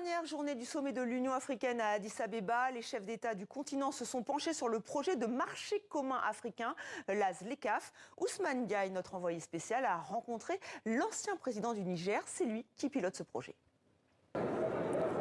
Dernière journée du sommet de l'Union africaine à Addis Abeba, les chefs d'État du continent se sont penchés sur le projet de marché commun africain, la ZLECAf. Ousmane Diaye, notre envoyé spécial, a rencontré l'ancien président du Niger. C'est lui qui pilote ce projet.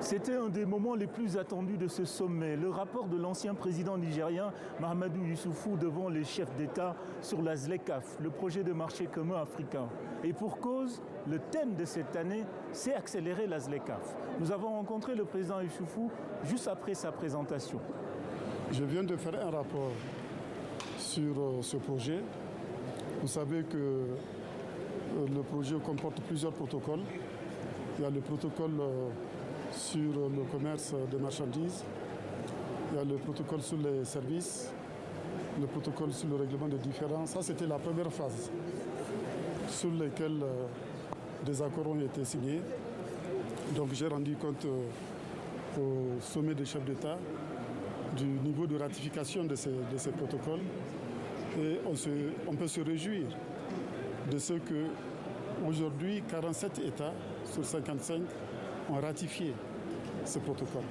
C'était un des moments les plus attendus de ce sommet, le rapport de l'ancien président nigérien Mahamadou Issoufou devant les chefs d'État sur la ZLECAf, le projet de marché commun africain. Et pour cause, le thème de cette année, c'est accélérer la ZLECAf. Nous avons rencontré le président Issoufou juste après sa présentation. Je viens de faire un rapport sur ce projet. Vous savez que le projet comporte plusieurs protocoles. Il y a le protocole sur le commerce de marchandises, il y a le protocole sur les services, le protocole sur le règlement des différends. Ça, c'était la première phase sur laquelle des accords ont été signés. Donc j'ai rendu compte au sommet des chefs d'État du niveau de ratification de ces protocoles. Et on peut se réjouir de ce que aujourd'hui 47 États sur 55 ont ratifié ce protocole.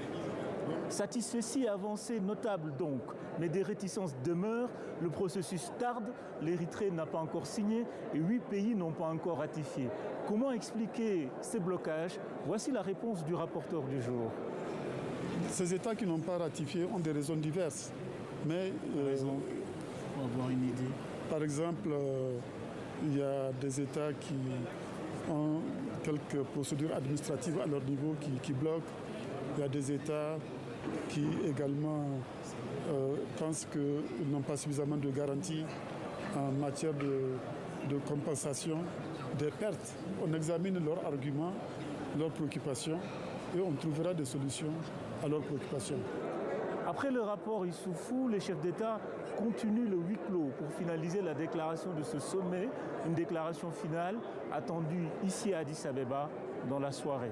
Satisfait avancée notable donc, mais des réticences demeurent, le processus tarde, l'Érythrée n'a pas encore signé et 8 pays n'ont pas encore ratifié. Comment expliquer ces blocages? Voici la réponse du rapporteur du jour. Ces États qui n'ont pas ratifié ont des raisons diverses, mais pour avoir une idée. Par exemple, il y a des États qui ont quelques procédures administratives à leur niveau qui bloquent. Il y a des États qui également pensent qu'ils n'ont pas suffisamment de garanties en matière de compensation des pertes. On examine leurs arguments, leurs préoccupations et on trouvera des solutions à leurs préoccupations. Après le rapport Issoufou, les chefs d'État continuent le huis clos pour finaliser la déclaration de ce sommet, une déclaration finale attendue ici à Addis Abeba dans la soirée.